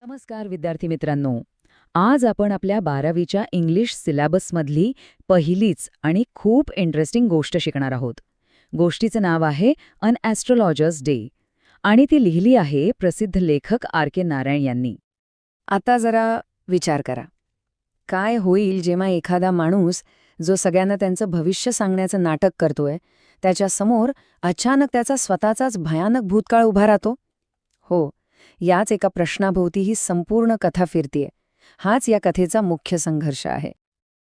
नमस्कार विद्यार्थी मित्रांनो. आज आपण आपल्या 12वीच्या इंग्लिश सिलॅबसमधली पहिलीच आणि खूप इंटरेस्टिंग गोष्ट शिकणार आहोत. गोष्टीचं नाव आहे अन ॲस्ट्रोलॉजर्स डे आणि ती लिहिली आहे प्रसिद्ध लेखक R.K. नारायण यांनी. आता जरा विचार करा. काय होईल जेव्हा एखादा माणूस जो सगळ्यांना त्यांचं भविष्य सांगण्याचं नाटक करतोय त्याच्यासमोर अचानक त्याचा स्वतःचाच भयानक भूतकाळ उभा राहतो? हो, याच एका प्रश्नाभोवती ही संपूर्ण कथा फिरतीये. हाच या कथेचा मुख्य संघर्ष आहे.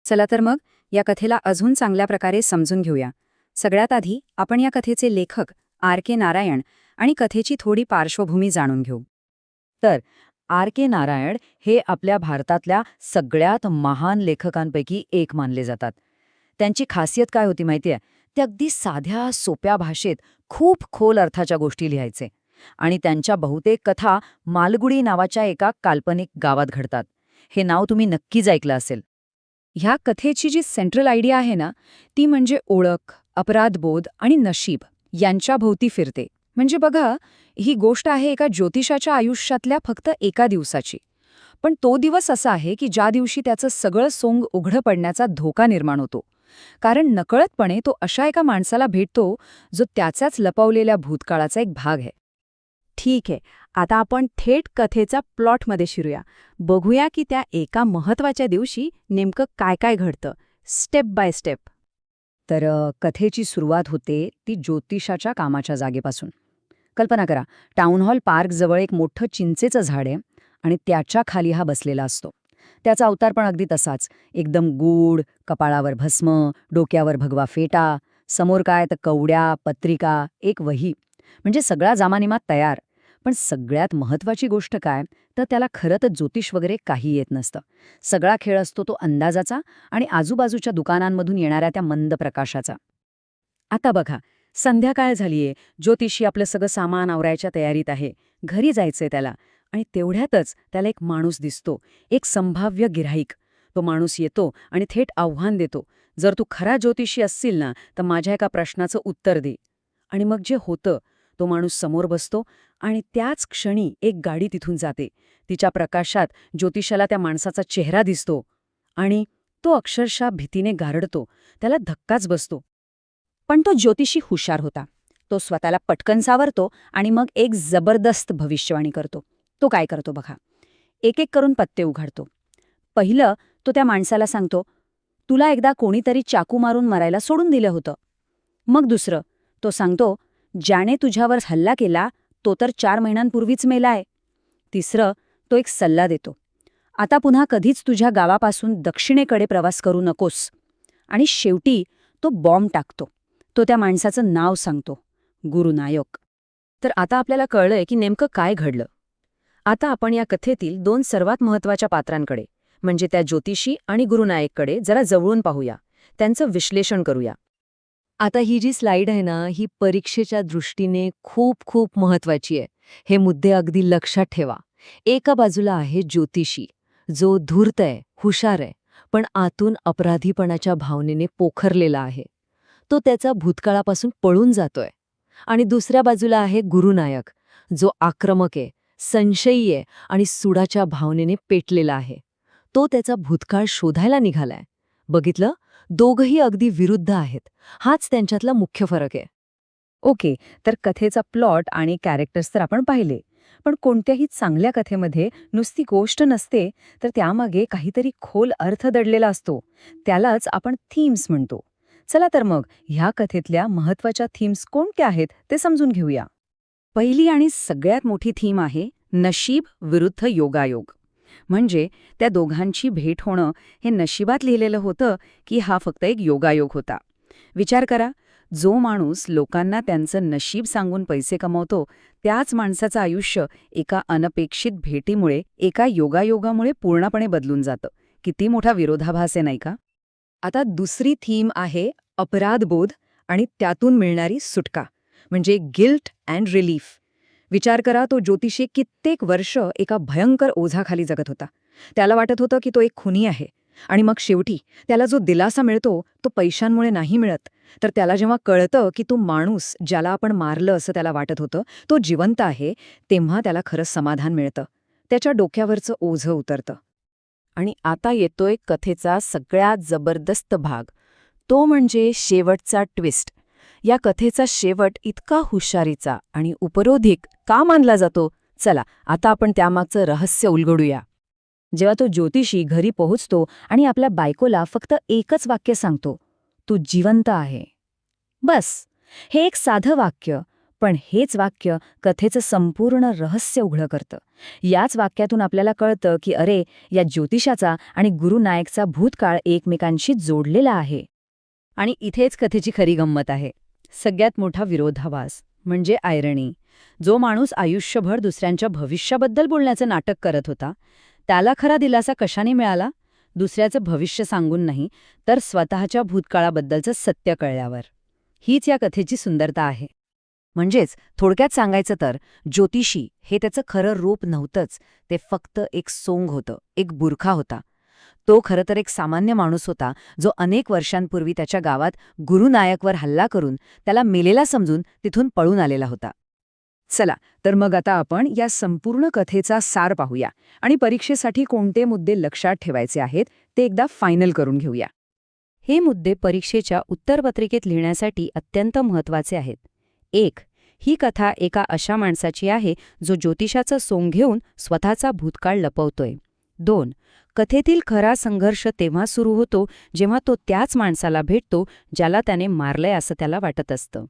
चला तर मग या कथेला अजून चांगल्या प्रकारे समजून घेऊया. सगळ्यात आधी आपण या कथेचे लेखक R.K. नारायण आणि कथेची थोडी पार्श्वभूमी जाणून घेऊ. तर R.K. नारायण हे आपल्या भारतातल्या सगळ्यात महान लेखकांपैकी एक मानले जातात. त्यांची खासियत काय होती माहितीये? ते अगदी साध्या सोप्या भाषेत खूप खोल अर्थाच्या गोष्टी लिहायचे आणि त्यांच्या बहुतेक कथा मालगुडी नावाच्या एका काल्पनिक गावात घडतात. हे नाव तुम्ही नक्कीच ऐकलं असेल. ह्या कथेची जी सेंट्रल आयडिया आहे ना, ती म्हणजे ओळख, अपराधबोध आणि नशीब यांच्या भोवती फिरते. म्हणजे बघा, ही गोष्ट आहे एका ज्योतिषाच्या आयुष्यातल्या फक्त एका दिवसाची. पण तो दिवस असा आहे की ज्या दिवशी त्याचं सगळं सोंग उघडं पडण्याचा धोका निर्माण होतो. कारण नकळतपणे तो अशा एका माणसाला भेटतो जो त्याच्याच लपवलेल्या भूतकाळाचा एक भाग आहे. ठीक आहे, आता आपण थेट कथेचा प्लॉटमध्ये शिरूया. बघूया की त्या एका महत्त्वाच्या दिवशी नेमकं काय काय घडतं, स्टेप बाय स्टेप. तर कथेची सुरुवात होते ती ज्योतिषाच्या कामाच्या जागेपासून. कल्पना करा, टाउन हॉल पार्कजवळ एक मोठं चिंचेचं झाड आहे आणि त्याच्या खाली हा बसलेला असतो. त्याचा अवतार पण अगदी तसाच, एकदम गूढ, कपाळावर भस्म, डोक्यावर भगवा फेटा, समोर काय तर कवड्या, पत्रिका, एक वही. म्हणजे सगळा जामानिमा तयार. पण सगळ्यात महत्वाची गोष्ट काय तर त्याला खरं तर ज्योतिष वगैरे काही येत नसतं. सगळा खेळ असतो तो अंदाजाचा आणि आजूबाजूच्या दुकानांमधून येणाऱ्या त्या मंद प्रकाशाचा. आता बघा, संध्याकाळ झालीये, ज्योतिषी आपलं सगळं सामान आवरायच्या तयारीत आहे. घरी जायचंय त्याला आणि तेवढ्यातच त्याला एक माणूस दिसतो, एक संभाव्य गिऱ्हाईक. तो माणूस येतो आणि थेट आव्हान देतो, जर तू खरा ज्योतिषी असशील ना तर माझ्या एका प्रश्नाचं उत्तर दे. आणि मग जे होतं, तो माणूस समोर बसतो आणि त्याच क्षणी एक गाडी तिथून जाते. तिच्या प्रकाशात ज्योतिषाला त्या माणसाचा चेहरा दिसतो आणि तो अक्षरशः भीतीने गारडतो. त्याला धक्काच बसतो. पण तो ज्योतिषी हुशार होता. तो स्वतःला पटकन सावरतो आणि मग एक जबरदस्त भविष्यवाणी करतो. तो काय करतो बघा, एक एक करून पत्ते उघडतो. पहिलं तो त्या माणसाला सांगतो, तुला एकदा कोणीतरी चाकू मारून मरायला सोडून दिलं होतं. मग दुसरं तो सांगतो, ज्याने तुझ्यावर हल्ला केला तो तर 4 महिन्यांपूर्वीच मेलाय. तिसरं तो एक सल्ला देतो, आता पुन्हा कधीच तुझ्या गावापासून दक्षिणेकडे प्रवास करू नकोस. आणि शेवटी तो बॉम्ब टाकतो. तो त्या माणसाचं नाव सांगतो, गुरुनायक. तर आता आपल्याला कळलंय की नेमकं काय घडलं. आता आपण या कथेतील 2 सर्वात महत्त्वाच्या पात्रांकडे म्हणजे त्या ज्योतिषी आणि गुरुनायककडे जरा जवळून पाहूया, त्यांचं विश्लेषण करूया. आता ही जी स्लाइड आहे ना, ही परीक्षेच्या दृष्टीने खूप खूप महत्त्वाची आहे. हे मुद्दे अगदी लक्षात ठेवा. एका बाजूला आहे ज्योतिषी, जो धूर्त आहे, हुशार आहे, पण आतून अपराधीपणाच्या भावनेने पोखरलेला आहे. तो त्याचा भूतकाळापासून पळून जातोय. आणि दुसऱ्या बाजूला आहे गुरुनायक, जो आक्रमक आहे, संशयी आहे आणि सुडाच्या भावनेने पेटलेला आहे. तो त्याचा भूतकाळ शोधायला निघालाय. बघितलं, दोघंही अगदी विरुद्ध आहेत. हाच त्यांच्यातला मुख्य फरक आहे. ओके, तर कथेचा प्लॉट आणि कॅरेक्टर्स तर आपण पाहिले. पण कोणत्याही चांगल्या कथेमध्ये नुसती गोष्ट नसते, तर त्यामागे काहीतरी खोल अर्थ दडलेला असतो. त्यालाच आपण थीम्स म्हणतो. चला तर मग ह्या कथेतल्या महत्वाच्या थीम्स कोणत्या आहेत ते समजून घेऊया. पहिली आणि सगळ्यात मोठी थीम आहे नशीब विरुद्ध योगायोग. म्हणजे त्या दोघांची भेट होणं हे नशिबात लिहिलेलं होतं की हा फक्त एक योगायोग होता. विचार करा, जो माणूस लोकांना त्यांचं नशीब सांगून पैसे कमवतो, त्याच माणसाचं आयुष्य एका अनपेक्षित भेटीमुळे, एका योगायोगामुळे पूर्णपणे बदलून जातं. किती मोठा विरोधाभास आहे नाही का? आता दुसरी थीम आहे अपराधबोध आणि त्यातून मिळणारी सुटका, म्हणजे गिल्ट अँड रिलीफ. विचार करा, तो ज्योतिषी कित्येक वर्ष एका भयंकर ओझाखाली जगत होता. त्याला वाटत होतं की तो एक खुनी आहे. आणि मग शेवटी त्याला जो दिलासा मिळतो तो पैशांमुळे नाही मिळत, तर त्याला जेव्हा कळतं की तो माणूस ज्याला आपण मारलं असं त्याला वाटत होतं तो जिवंत आहे, तेव्हा त्याला खरंच समाधान मिळतं. त्याच्या डोक्यावरचं ओझं उतरतं. आणि आता येतोय कथेचा सगळ्यात जबरदस्त भाग, तो म्हणजे शेवटचा ट्विस्ट. या कथेचा शेवट इतका हुशारीचा आणि उपरोधिक का मानला जातो? चला, आता आपण त्यामागचं रहस्य उलगडूया. जेव्हा तो ज्योतिषी घरी पोहोचतो आणि आपल्या बायकोला फक्त एकच वाक्य सांगतो, तू जिवंत आहे. बस, हे एक साधं वाक्य, पण हेच वाक्य कथेचं संपूर्ण रहस्य उघडं करतं. याच वाक्यातून आपल्याला कळतं की अरे, या ज्योतिषाचा आणि गुरु नायकचा भूतकाळ एकमेकांशी जोडलेला आहे. आणि इथेच कथेची खरी गंमत आहे. सगळ्यात मोठा विरोधाभास म्हणजे आयरणी. जो माणूस आयुष्यभर दुसऱ्यांच्या भविष्याबद्दल बोलण्याचं नाटक करत होता, त्याला खरा दिलासा कशाने मिळाला? दुसऱ्याचं भविष्य सांगून नाही, तर स्वतःच्या भूतकाळाबद्दलचं सत्य कळल्यावर. हीच या कथेची सुंदरता आहे. म्हणजेच थोडक्यात सांगायचं तर ज्योतिषी हे त्याचं खरं रूप नव्हतंच, ते फक्त एक सोंग होतं, एक बुरखा होता. तो खरं तर एक सामान्य माणूस होता, जो अनेक वर्षांपूर्वी त्याच्या गावात गुरु नायकवर हल्ला करून त्याला मेलेला समजून तिथून पळून आलेला होता. चला, तर मग आता आपण या संपूर्ण कथेचा सार पाहूया आणि परीक्षेसाठी कोणते मुद्दे लक्षात ठेवायचे आहेत ते एकदा फायनल करून घेऊया. हे मुद्दे परीक्षेच्या उत्तरपत्रिकेत लिहिण्यासाठी अत्यंत महत्त्वाचे आहेत. 1. ही कथा एका अशा माणसाची आहे जो ज्योतिषाचं सोंग घेऊन स्वतःचा भूतकाळ लपवतोय. 2. कथेतील खरा संघर्ष तेव्हा सुरू होतो जेव्हा तो त्याच माणसाला भेटतो ज्याला त्याने मारलंय असं त्याला वाटत असतं.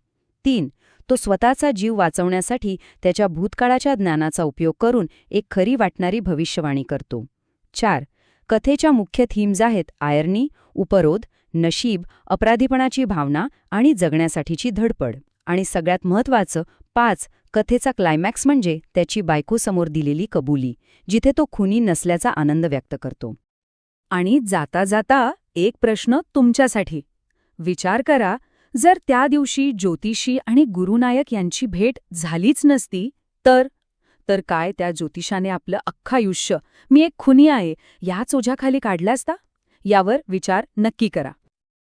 3. तो स्वतःचा जीव वाचवण्यासाठी त्याच्या भूतकाळाच्या ज्ञानाचा उपयोग करून एक खरी वाटणारी भविष्यवाणी करतो. 4. कथेच्या मुख्य थीम्स आहेत आयर्नी, उपरोध, नशीब, अपराधीपणाची भावना आणि जगण्यासाठीची धडपड. आणि सगळ्यात महत्त्वाचं 5. कथेचा क्लायमॅक्स म्हणजे त्याची बायकोसमोर दिलेली कबुली, जिथे तो खुनी नसल्याचा आनंद व्यक्त करतो. आणि जाता जाता एक प्रश्न तुमच्यासाठी. विचार करा, जर त्या दिवशी ज्योतिषी आणि गुरुनायक यांची भेट झालीच नसती तर काय त्या ज्योतिषाने आपलं अख्खं आयुष्य मी एक खुनी आहे याच ओझ्याखाली काढलं असता? यावर विचार नक्की करा.